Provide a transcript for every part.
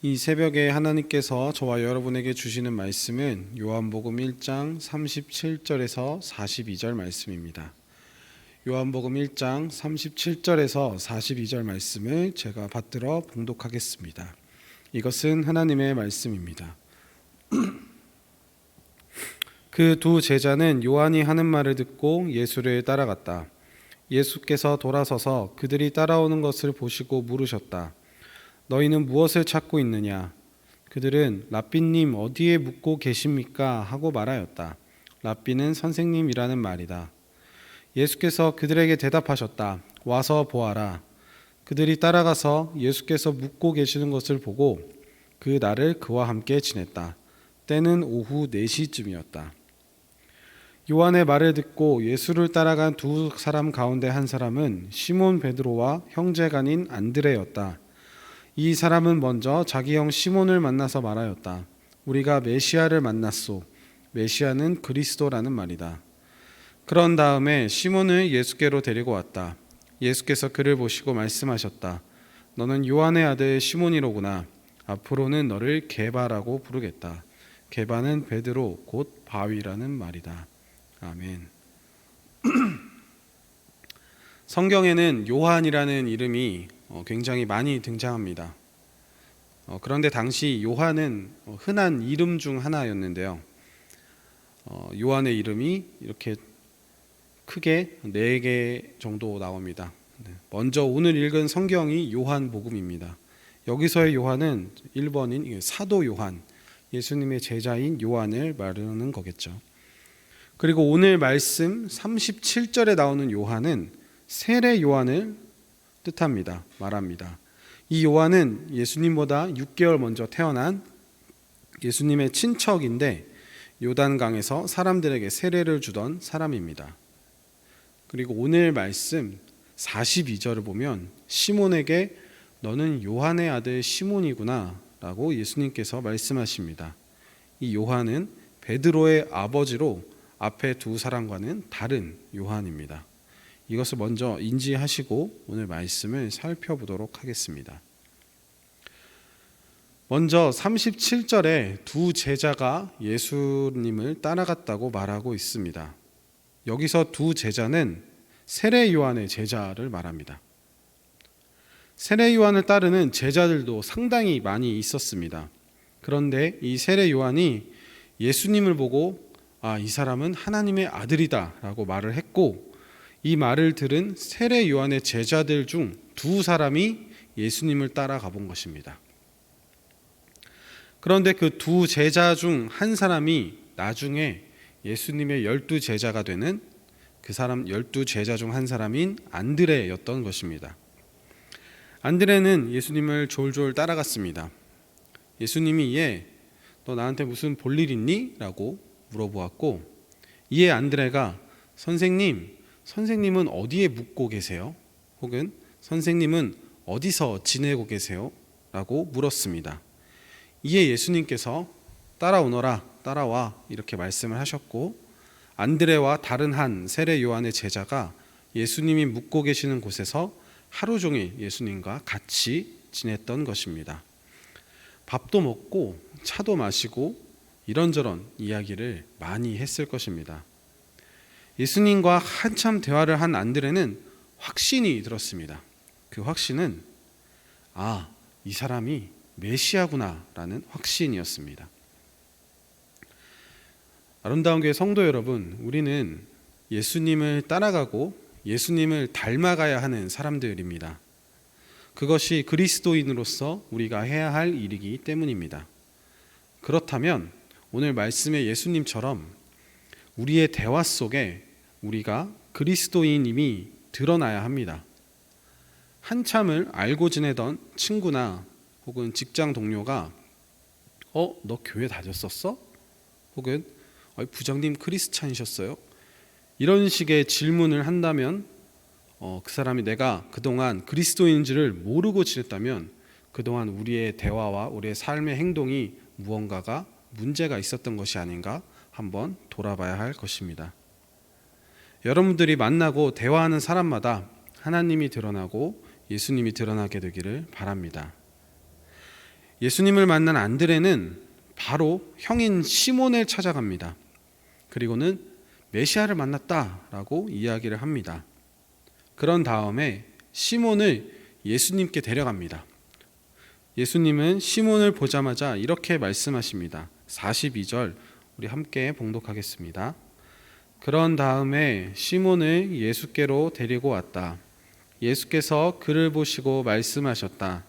이 새벽에 하나님께서 저와 여러분에게 주시는 말씀은 요한복음 1장 37절에서 42절 말씀입니다. 요한복음 1장 37절에서 42절 말씀을 제가 받들어 봉독하겠습니다. 이것은 하나님의 말씀입니다. 그 두 제자는 요한이 하는 말을 듣고 예수를 따라갔다. 예수께서 돌아서서 그들이 따라오는 것을 보시고 물으셨다. 너희는 무엇을 찾고 있느냐? 그들은 랍비님 어디에 묵고 계십니까? 하고 말하였다. 랍비는 선생님이라는 말이다. 예수께서 그들에게 대답하셨다. 와서 보아라. 그들이 따라가서 예수께서 묵고 계시는 것을 보고 그 날을 그와 함께 지냈다. 때는 오후 4시쯤이었다. 요한의 말을 듣고 예수를 따라간 두 사람 가운데 한 사람은 시몬 베드로와 형제간인 안드레였다. 이 사람은 먼저 자기 형 시몬을 만나서 말하였다. 우리가 메시아를 만났소. 메시아는 그리스도라는 말이다. 그런 다음에 시몬을 예수께로 데리고 왔다. 예수께서 그를 보시고 말씀하셨다. 너는 요한의 아들 시몬이로구나. 앞으로는 너를 게바라고 부르겠다. 게바는 베드로 곧 바위라는 말이다. 아멘. 성경에는 요한이라는 이름이 굉장히 많이 등장합니다. 그런데 당시 요한은 흔한 이름 중 하나였는데요. 요한의 이름이 이렇게 크게 4개 정도 나옵니다. 먼저 오늘 읽은 성경이 요한복음입니다. 여기서의 요한은 1번인 사도 요한, 예수님의 제자인 요한을 말하는 거겠죠. 그리고 오늘 말씀 37절에 나오는 요한은 세례 요한을 뜻합니다. 말합니다. 이 요한은 예수님보다 6개월 먼저 태어난 예수님의 친척인데 요단강에서 사람들에게 세례를 주던 사람입니다. 그리고 오늘 말씀 42절을 보면 시몬에게 너는 요한의 아들 시몬이구나 라고 예수님께서 말씀하십니다. 이 요한은 베드로의 아버지로 앞에 두 사람과는 다른 요한입니다. 이것을 먼저 인지하시고 오늘 말씀을 살펴보도록 하겠습니다. 먼저 37절에 두 제자가 예수님을 따라갔다고 말하고 있습니다. 여기서 두 제자는 세례 요한의 제자를 말합니다. 세례 요한을 따르는 제자들도 상당히 많이 있었습니다. 그런데 이 세례 요한이 예수님을 보고 이 사람은 하나님의 아들이다 라고 말을 했고 이 말을 들은 세례 요한의 제자들 중 두 사람이 예수님을 따라가 본 것입니다. 그런데 그 두 제자 중 한 사람이 나중에 예수님의 12제자가 되는 그 사람 12제자 중 한 사람인 안드레였던 것입니다. 안드레는 예수님을 졸졸 따라갔습니다. 예수님이 이에 너 나한테 무슨 볼일 있니? 라고 물어보았고 이에 안드레가 선생님은 어디에 묵고 계세요? 혹은 선생님은 어디서 지내고 계세요? 라고 물었습니다. 이에 예수님께서 따라와 이렇게 말씀을 하셨고 안드레와 다른 한 세례 요한의 제자가 예수님이 묵고 계시는 곳에서 하루 종일 예수님과 같이 지냈던 것입니다. 밥도 먹고 차도 마시고 이런저런 이야기를 많이 했을 것입니다. 예수님과 한참 대화를 한 안드레는 확신이 들었습니다. 그 확신은 이 사람이 메시아구나 라는 확신이었습니다. 아름다운 교회 성도 여러분, 우리는 예수님을 따라가고 예수님을 닮아가야 하는 사람들입니다. 그것이 그리스도인으로서 우리가 해야 할 일이기 때문입니다. 그렇다면 오늘 말씀의 예수님처럼 우리의 대화 속에 우리가 그리스도인임이 드러나야 합니다. 한참을 알고 지내던 친구나 혹은 직장 동료가 너 교회 다녔었어? 혹은 부장님 크리스찬이셨어요? 이런 식의 질문을 한다면 그 사람이 내가 그동안 그리스도인인지를 모르고 지냈다면 그동안 우리의 대화와 우리의 삶의 행동이 무언가가 문제가 있었던 것이 아닌가 한번 돌아봐야 할 것입니다. 여러분들이 만나고 대화하는 사람마다 하나님이 드러나고 예수님이 드러나게 되기를 바랍니다. 예수님을 만난 안드레는 바로 형인 시몬을 찾아갑니다. 그리고는 메시아를 만났다라고 이야기를 합니다. 그런 다음에 시몬을 예수님께 데려갑니다. 예수님은 시몬을 보자마자 이렇게 말씀하십니다. 42절 우리 함께 봉독하겠습니다. 그런 다음에 시몬을 예수께로 데리고 왔다. 예수께서 그를 보시고 말씀하셨다.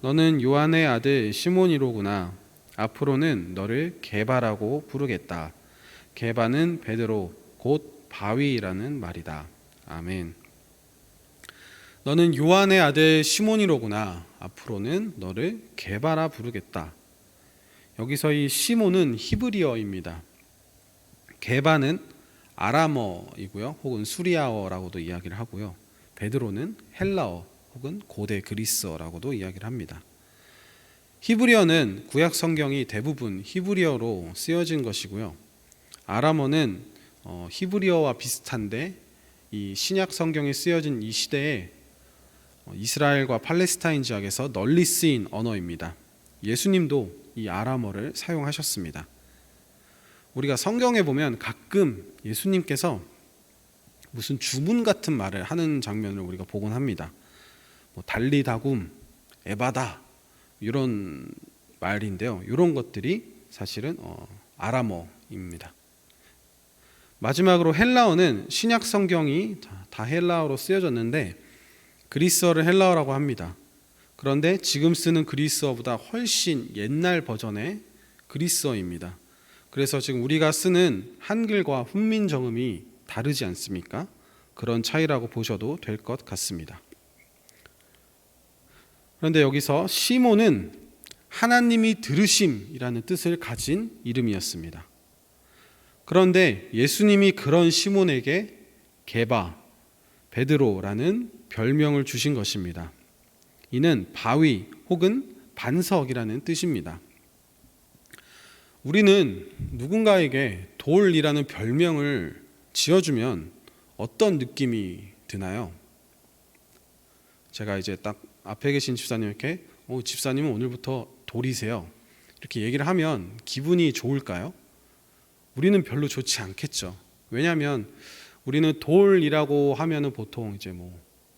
너는 요한의 아들 시몬이로구나. 앞으로는 너를 게바라고 부르겠다. 게바는 베드로 곧 바위라는 말이다. 아멘. 너는 요한의 아들 시몬이로구나. 앞으로는 너를 게바라 부르겠다. 여기서 이 시몬은 히브리어입니다. 게바는 아람어이고요, 혹은 수리아어라고도 이야기를 하고요. 베드로는 헬라어 혹은 고대 그리스어라고도 이야기를 합니다. 히브리어는 구약 성경이 대부분 히브리어로 쓰여진 것이고요. 아람어는 히브리어와 비슷한데 이 신약 성경에 쓰여진 이 시대에 이스라엘과 팔레스타인 지역에서 널리 쓰인 언어입니다. 예수님도 이 아람어를 사용하셨습니다. 우리가 성경에 보면 가끔 예수님께서 무슨 주문 같은 말을 하는 장면을 우리가 보곤 합니다. 달리다굼, 에바다 이런 말인데요. 이런 것들이 사실은 아람어입니다. 마지막으로 헬라어는 신약 성경이 다 헬라어로 쓰여졌는데 그리스어를 헬라어라고 합니다. 그런데 지금 쓰는 그리스어보다 훨씬 옛날 버전의 그리스어입니다. 그래서 지금 우리가 쓰는 한글과 훈민정음이 다르지 않습니까? 그런 차이라고 보셔도 될 것 같습니다. 그런데 여기서 시몬은 하나님이 들으심이라는 뜻을 가진 이름이었습니다. 그런데 예수님이 그런 시몬에게 게바, 베드로라는 별명을 주신 것입니다. 이는 바위 혹은 반석이라는 뜻입니다. 우리는 누군가에게 돌이라는 별명을 지어주면 어떤 느낌이 드나요? 제가 이제 딱 앞에 계신 집사님께 집사님은 오늘부터 돌이세요, 이렇게 얘기를 하면 기분이 좋을까요? 우리는 별로 좋지 않겠죠. 왜냐하면 우리는 돌이라고 하면은 보통 이제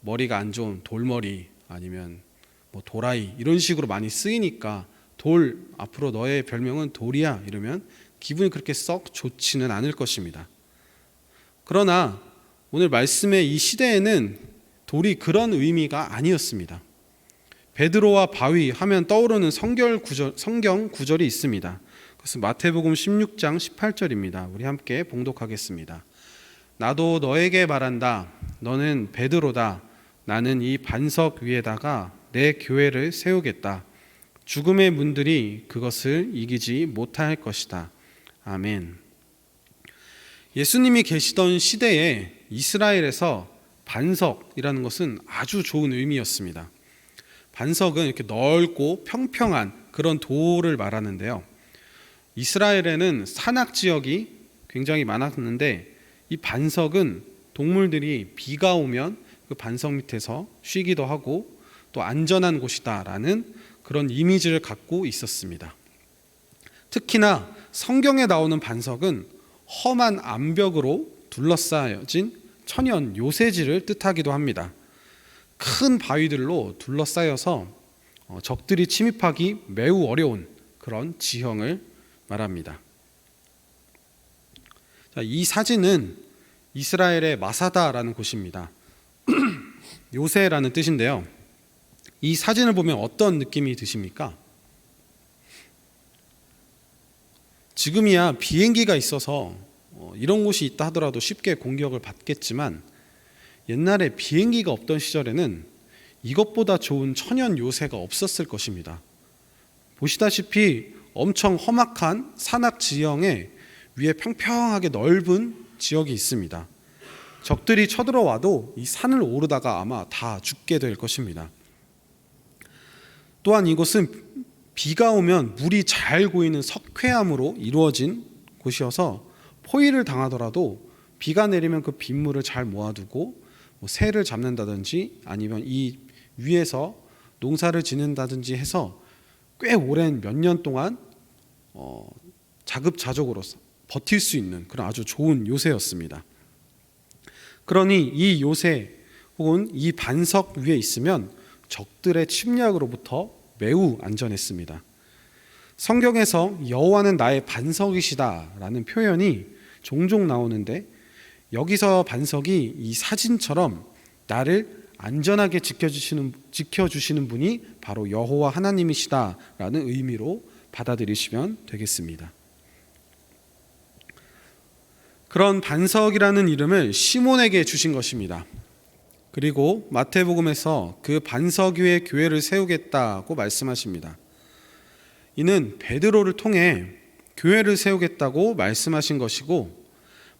머리가 안 좋은 돌머리 아니면 도라이 이런 식으로 많이 쓰이니까 돌, 앞으로 너의 별명은 돌이야 이러면 기분이 그렇게 썩 좋지는 않을 것입니다. 그러나 오늘 말씀의 이 시대에는 돌이 그런 의미가 아니었습니다. 베드로와 바위 하면 떠오르는 성경 구절이 있습니다. 그것은 마태복음 16장 18절입니다. 우리 함께 봉독하겠습니다. 나도 너에게 말한다. 너는 베드로다. 나는 이 반석 위에다가 내 교회를 세우겠다. 죽음의 문들이 그것을 이기지 못할 것이다. 아멘. 예수님이 계시던 시대에 이스라엘에서 반석이라는 것은 아주 좋은 의미였습니다. 반석은 이렇게 넓고 평평한 그런 돌을 말하는데요. 이스라엘에는 산악 지역이 굉장히 많았는데 이 반석은 동물들이 비가 오면 그 반석 밑에서 쉬기도 하고 또 안전한 곳이다라는 그런 이미지를 갖고 있었습니다. 특히나 성경에 나오는 반석은 험한 암벽으로 둘러싸여진 천연 요새지를 뜻하기도 합니다. 큰 바위들로 둘러싸여서 적들이 침입하기 매우 어려운 그런 지형을 말합니다. 자, 이 사진은 이스라엘의 마사다라는 곳입니다. 요새라는 뜻인데요. 이 사진을 보면 어떤 느낌이 드십니까? 지금이야 비행기가 있어서 이런 곳이 있다 하더라도 쉽게 공격을 받겠지만 옛날에 비행기가 없던 시절에는 이것보다 좋은 천연 요새가 없었을 것입니다. 보시다시피 엄청 험악한 산악 지형에 위에 평평하게 넓은 지역이 있습니다. 적들이 쳐들어와도 이 산을 오르다가 아마 다 죽게 될 것입니다. 또한 이곳은 비가 오면 물이 잘 고이는 석회암으로 이루어진 곳이어서 포위를 당하더라도 비가 내리면 그 빗물을 잘 모아두고 새를 잡는다든지 아니면 이 위에서 농사를 짓는다든지 해서 꽤 오랜 몇 년 동안 자급자족으로 버틸 수 있는 그런 아주 좋은 요새였습니다. 그러니 이 요새 혹은 이 반석 위에 있으면 적들의 침략으로부터 매우 안전했습니다. 성경에서 여호와는 나의 반석이시다라는 표현이 종종 나오는데, 여기서 반석이 이 사진처럼 나를 안전하게 지켜주시는 분이 바로 여호와 하나님이시다라는 의미로 받아들이시면 되겠습니다. 그런 반석이라는 이름을 시몬에게 주신 것입니다. 그리고 마태복음에서 그 반석 위에 교회를 세우겠다고 말씀하십니다. 이는 베드로를 통해 교회를 세우겠다고 말씀하신 것이고,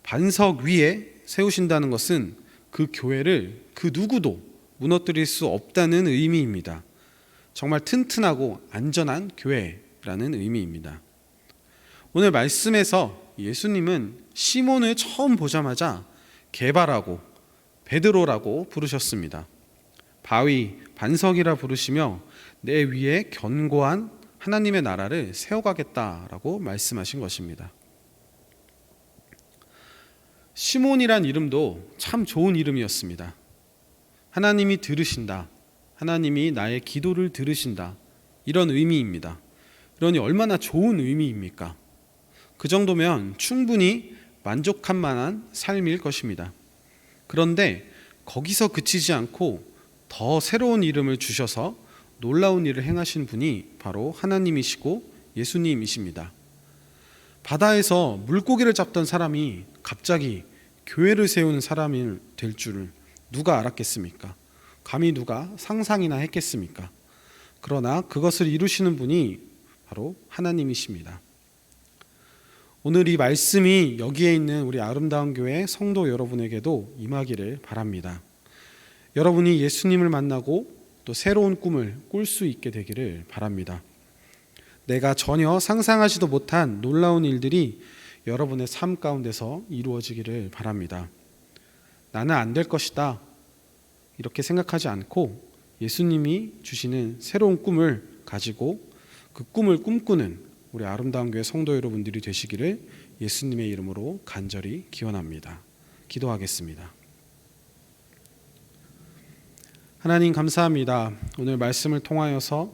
반석 위에 세우신다는 것은 그 교회를 그 누구도 무너뜨릴 수 없다는 의미입니다. 정말 튼튼하고 안전한 교회라는 의미입니다. 오늘 말씀에서 예수님은 시몬을 처음 보자마자 게바라고, 베드로라고 부르셨습니다. 바위, 반석이라 부르시며 내 위에 견고한 하나님의 나라를 세워가겠다라고 말씀하신 것입니다. 시몬이란 이름도 참 좋은 이름이었습니다. 하나님이 들으신다, 하나님이 나의 기도를 들으신다, 이런 의미입니다. 그러니 얼마나 좋은 의미입니까? 그 정도면 충분히 만족할 만한 삶일 것입니다. 그런데 거기서 그치지 않고 더 새로운 이름을 주셔서 놀라운 일을 행하신 분이 바로 하나님이시고 예수님이십니다. 바다에서 물고기를 잡던 사람이 갑자기 교회를 세우는 사람이 될 줄을 누가 알았겠습니까? 감히 누가 상상이나 했겠습니까? 그러나 그것을 이루시는 분이 바로 하나님이십니다. 오늘 이 말씀이 여기에 있는 우리 아름다운 교회 성도 여러분에게도 임하기를 바랍니다. 여러분이 예수님을 만나고 또 새로운 꿈을 꿀 수 있게 되기를 바랍니다. 내가 전혀 상상하지도 못한 놀라운 일들이 여러분의 삶 가운데서 이루어지기를 바랍니다. 나는 안 될 것이다, 이렇게 생각하지 않고 예수님이 주시는 새로운 꿈을 가지고 그 꿈을 꿈꾸는 우리 아름다운 교회 성도 여러분들이 되시기를 예수님의 이름으로 간절히 기원합니다. 기도하겠습니다. 하나님 감사합니다. 오늘 말씀을 통하여서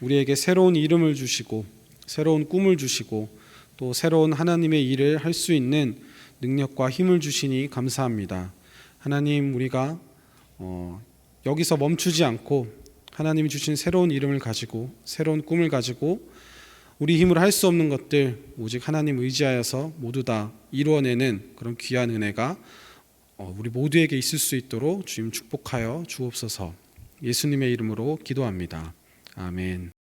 우리에게 새로운 이름을 주시고 새로운 꿈을 주시고 또 새로운 하나님의 일을 할 수 있는 능력과 힘을 주시니 감사합니다. 하나님, 우리가 여기서 멈추지 않고 하나님이 주신 새로운 이름을 가지고 새로운 꿈을 가지고 우리 힘으로 할 수 없는 것들 오직 하나님 의지하여서 모두 다 이루어내는 그런 귀한 은혜가 우리 모두에게 있을 수 있도록 주님 축복하여 주옵소서. 예수님의 이름으로 기도합니다. 아멘.